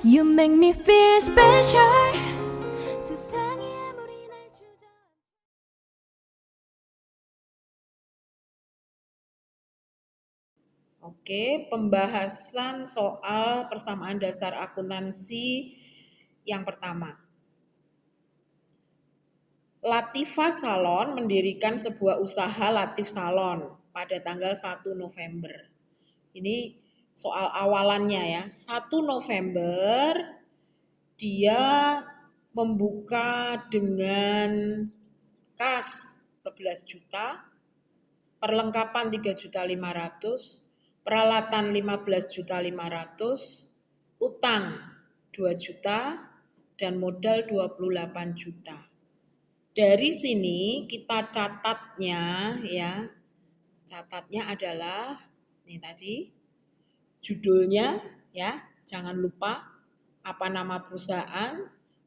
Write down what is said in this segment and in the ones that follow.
You make me feel special. 세상이 아무리 날 주저. Oke, pembahasan soal persamaan dasar akuntansi yang pertama. Latifah Salon mendirikan sebuah usaha Latif Salon pada tanggal 1 November. Ini soal awalannya ya. 1 November dia membuka dengan kas 11 juta, perlengkapan 3.500.000, peralatan 15.500.000, utang 2 juta, dan modal 28 juta. Dari sini kita catatnya ya. Catatnya adalah ini tadi judulnya ya, jangan lupa apa nama perusahaan,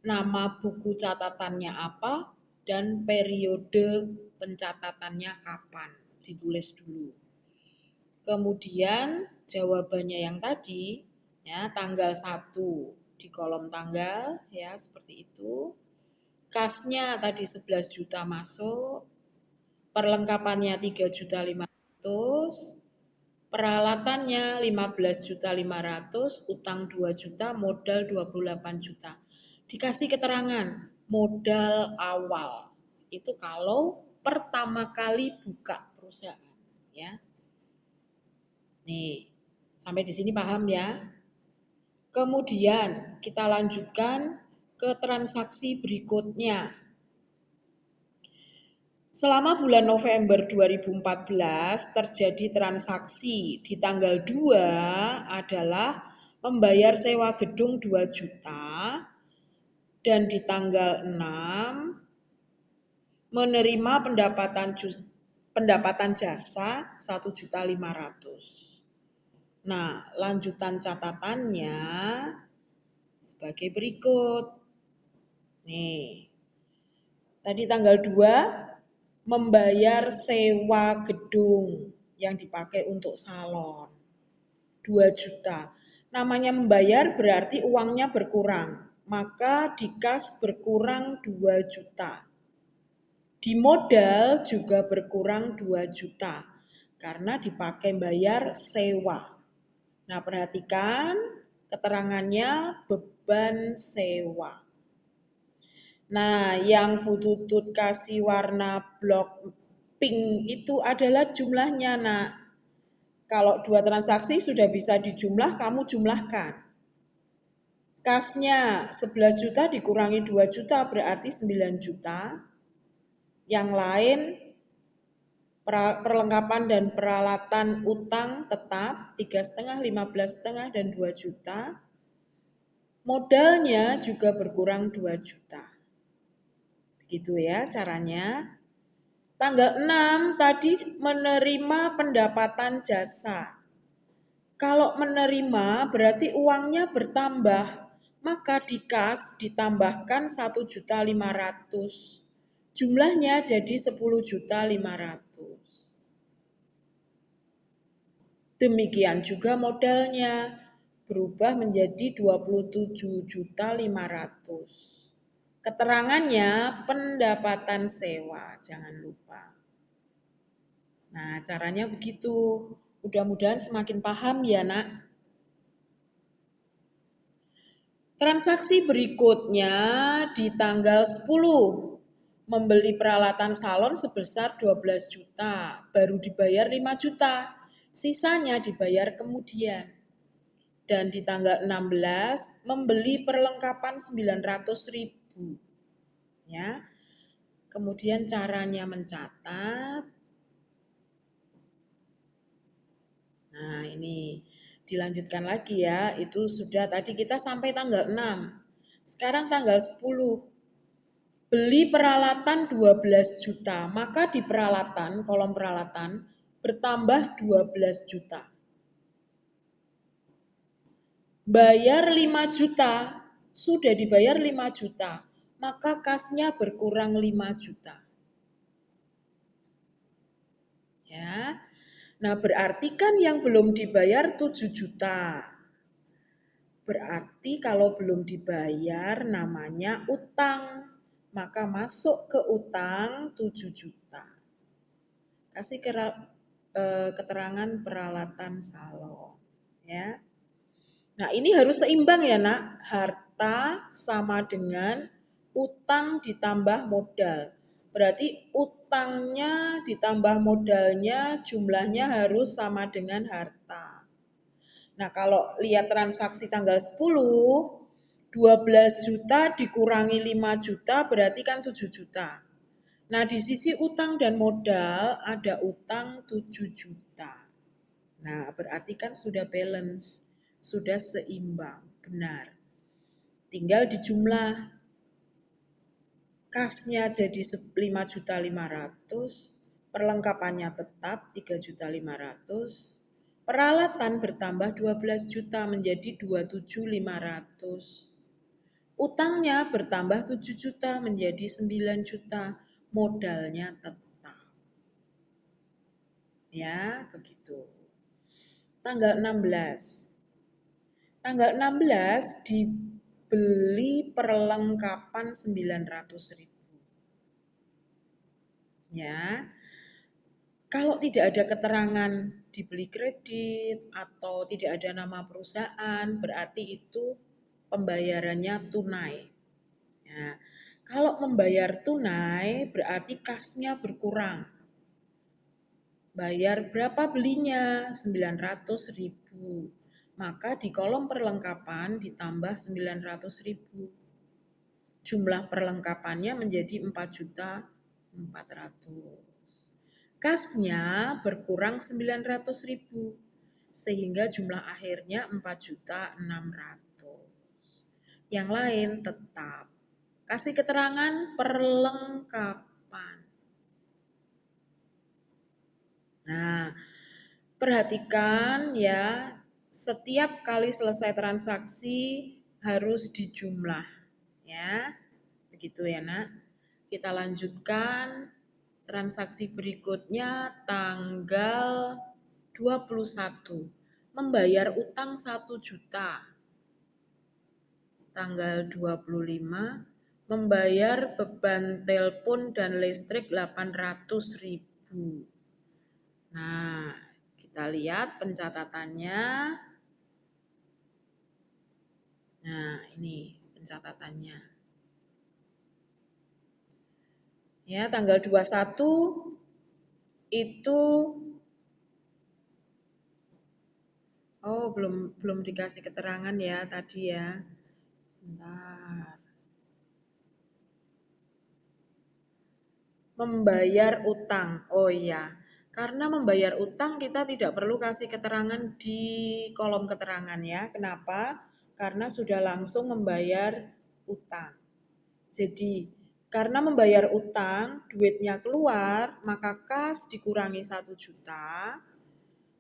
nama buku catatannya apa, dan periode pencatatannya kapan. Ditulis dulu. Kemudian jawabannya yang tadi ya, tanggal 1 di kolom tanggal ya, seperti itu. Kasnya tadi 11 juta masuk, perlengkapannya 3.500.000, peralatannya 15.500.000, utang 2 juta, modal 28 juta. Dikasih keterangan modal awal. Itu kalau pertama kali buka perusahaan ya. Nih, sampai di sini paham ya? Kemudian kita lanjutkan ke transaksi berikutnya. Selama bulan November 2014 terjadi transaksi di tanggal 2 adalah membayar sewa gedung 2 juta dan di tanggal 6 menerima pendapatan jasa 1.500.000. Nah, lanjutan catatannya sebagai berikut. Nih. Tadi tanggal 2 membayar sewa gedung yang dipakai untuk salon 2 juta. Namanya membayar berarti uangnya berkurang, maka di kas berkurang 2 juta. Di modal juga berkurang 2 juta karena dipakai bayar sewa. Nah, perhatikan keterangannya beban sewa. Nah, yang Bu Tutut kasih warna blok pink itu adalah jumlahnya, nak. Kalau 2 transaksi sudah bisa dijumlah, kamu jumlahkan. Kasnya 11 juta dikurangi 2 juta berarti 9 juta. Yang lain perlengkapan dan peralatan utang tetap 3,5, 15,5, dan 2 juta. Modalnya juga berkurang 2 juta. Begitu ya caranya. Tanggal 6 tadi menerima pendapatan jasa. Kalau menerima berarti uangnya bertambah, maka di kas ditambahkan 1.500.000. Jumlahnya jadi 10.500.000. Demikian juga modalnya berubah menjadi 27.500.000. Keterangannya pendapatan sewa, jangan lupa. Nah, caranya begitu. Mudah-mudahan semakin paham ya, nak. Transaksi berikutnya di tanggal 10. Membeli peralatan salon sebesar 12 juta, baru dibayar 5 juta. Sisanya dibayar kemudian. Dan di tanggal 16 membeli perlengkapan 900.000. Ya. Kemudian caranya mencatat. Nah, ini dilanjutkan lagi ya. Itu sudah tadi kita sampai tanggal 6. Sekarang tanggal 10. Beli peralatan 12 juta, maka di peralatan, kolom peralatan bertambah 12 juta. Bayar 5 juta, sudah dibayar 5 juta, maka kasnya berkurang 5 juta. Ya. Nah, berarti kan yang belum dibayar 7 juta. Berarti kalau belum dibayar namanya utang. Maka masuk ke utang 7 juta. Kasih keterangan peralatan salon. Ya. Nah, ini harus seimbang ya, Nak. Harta sama dengan utang ditambah modal. Berarti utangnya ditambah modalnya jumlahnya harus sama dengan harta. Nah, kalau lihat transaksi tanggal 10, 12 juta dikurangi 5 juta berarti kan 7 juta. Nah, di sisi utang dan modal ada utang 7 juta. Nah, berarti kan sudah balance, sudah seimbang, benar. Tinggal dijumlah. Kasnya jadi 5.500.000, perlengkapannya tetap 3.500.000, peralatan bertambah 12 juta menjadi 27.500. Utangnya bertambah 7 juta menjadi 9 juta, modalnya tetap. Ya, begitu. Tanggal 16. Tanggal 16 dibeli perlengkapan 900.000. Ya. Kalau tidak ada keterangan dibeli kredit atau tidak ada nama perusahaan, berarti itu pembayarannya tunai. Ya. Kalau membayar tunai berarti kasnya berkurang. Bayar berapa belinya? 900.000. Maka di kolom perlengkapan ditambah 900.000. Jumlah perlengkapannya menjadi 4.400.000. Kasnya berkurang 900.000 sehingga jumlah akhirnya 4.600.000. Yang lain tetap. Kasih keterangan perlengkapan. Nah, perhatikan ya, setiap kali selesai transaksi harus dijumlah. Ya, begitu ya, Nak. Kita lanjutkan transaksi berikutnya tanggal 21. Membayar utang 1 juta. Tanggal 25. Membayar beban telepon dan listrik 800.000. Nah, kita lihat pencatatannya. Nah, ini pencatatannya. Ya, tanggal 21 itu belum dikasih keterangan ya tadi ya. Sebentar. Membayar utang. Oh iya. Karena membayar utang kita tidak perlu kasih keterangan di kolom keterangan ya. Kenapa? Karena sudah langsung membayar utang. Jadi, karena membayar utang, duitnya keluar, maka kas dikurangi 1 juta.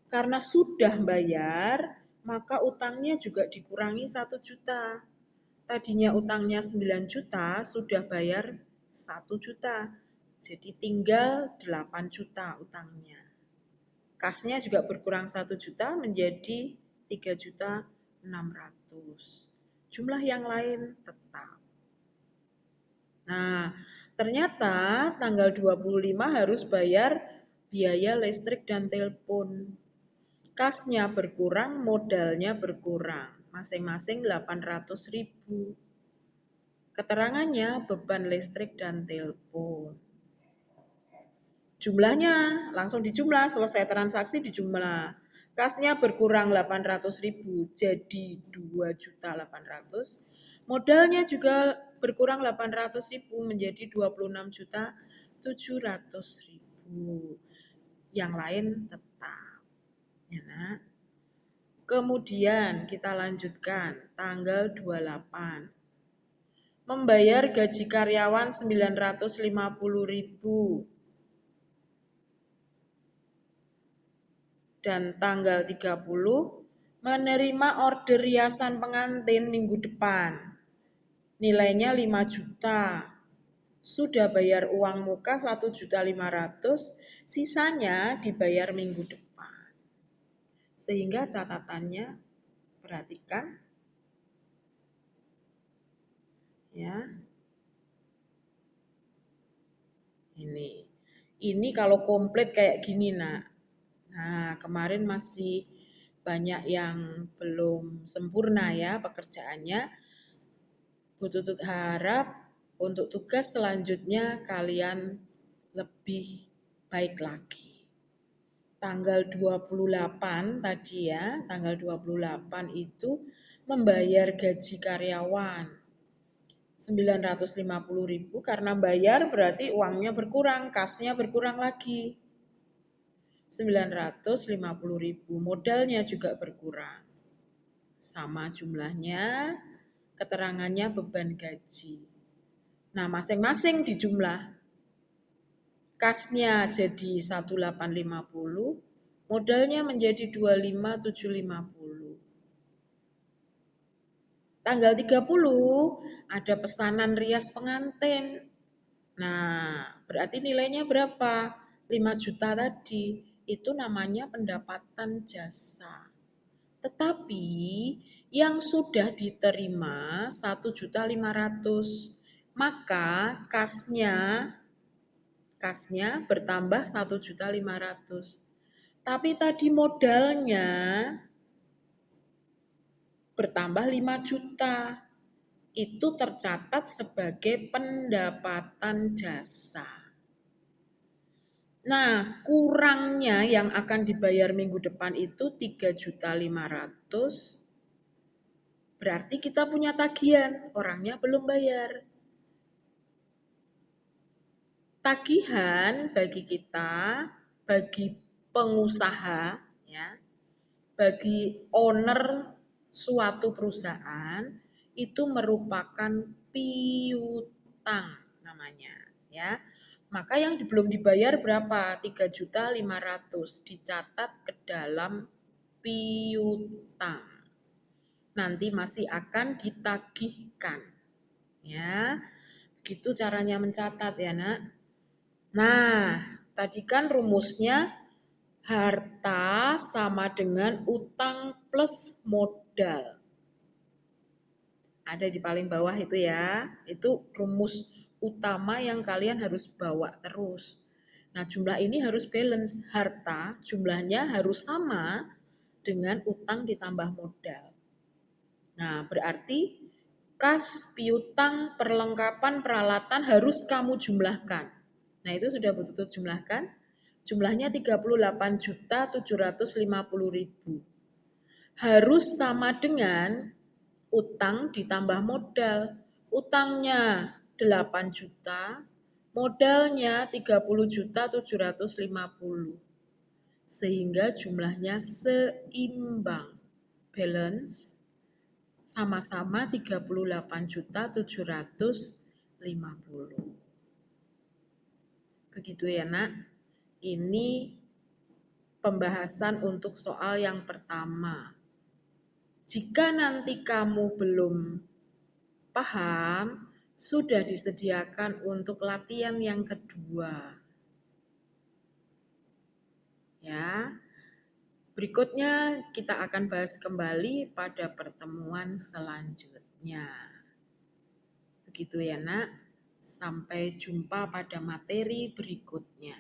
Karena sudah bayar, maka utangnya juga dikurangi 1 juta. Tadinya utangnya 9 juta, sudah bayar 1 juta. Jadi tinggal 8 juta utangnya. Kasnya juga berkurang 1 juta menjadi 3.600.000. Jumlah yang lain tetap. Nah, ternyata tanggal 25 harus bayar biaya listrik dan telepon. Kasnya berkurang, modalnya berkurang. Masing-masing 800.000. Keterangannya beban listrik dan telepon. Jumlahnya langsung dijumlah, selesai transaksi dijumlah. Kasnya berkurang 800.000 jadi 2.800.000. Modalnya juga berkurang 800.000 menjadi 26.700.000. Yang lain tetap. Ya, Nak. Kemudian kita lanjutkan tanggal 28. Membayar gaji karyawan 950.000. Dan tanggal 30 menerima order riasan pengantin minggu depan. Nilainya 5 juta. Sudah bayar uang muka 1.500.000, sisanya dibayar minggu depan. Sehingga catatannya perhatikan ya. Ini kalau komplit kayak gini, Nak. Nah, kemarin masih banyak yang belum sempurna ya pekerjaannya. Bu Tutut harap untuk tugas selanjutnya kalian lebih baik lagi. Tanggal 28 tadi ya, tanggal 28 itu membayar gaji karyawan. 950.000 karena bayar berarti uangnya berkurang, kasnya berkurang lagi. 950.000, modalnya juga berkurang. Sama jumlahnya, keterangannya beban gaji. Nah, masing-masing dijumlah. Kasnya jadi 1850, modalnya menjadi 25750. Tanggal 30 ada pesanan rias pengantin. Nah, berarti nilainya berapa? 5 juta tadi. Itu namanya pendapatan jasa. Tetapi yang sudah diterima 1.500.000, maka kasnya bertambah 1.500.000. Tapi tadi modalnya bertambah 5 juta. Itu tercatat sebagai pendapatan jasa. Nah, kurangnya yang akan dibayar minggu depan itu 3.500.000. Berarti kita punya tagihan, orangnya belum bayar. Tagihan bagi kita, bagi pengusaha, ya, bagi owner suatu perusahaan itu merupakan piutang namanya, ya. Maka yang belum dibayar berapa? 3.500.000 dicatat ke dalam piutang. Nanti masih akan ditagihkan, ya. Begitu caranya mencatat ya, Nak. Nah, tadi kan rumusnya harta sama dengan utang plus modal. Ada di paling bawah itu ya. Itu rumus utama yang kalian harus bawa terus. Nah, jumlah ini harus balance. Harta jumlahnya harus sama dengan utang ditambah modal. Nah, berarti kas, piutang, perlengkapan, peralatan harus kamu jumlahkan. Nah, itu sudah betul-betul jumlahkan. Jumlahnya 38.750.000. Harus sama dengan utang ditambah modal. Utangnya 8 juta, modalnya 30.750. Sehingga jumlahnya seimbang. Balance sama-sama 38.750. Begitu ya, Nak. Ini pembahasan untuk soal yang pertama. Jika nanti kamu belum paham, sudah disediakan untuk latihan yang kedua. Ya. Berikutnya kita akan bahas kembali pada pertemuan selanjutnya. Begitu ya, Nak. Sampai jumpa pada materi berikutnya.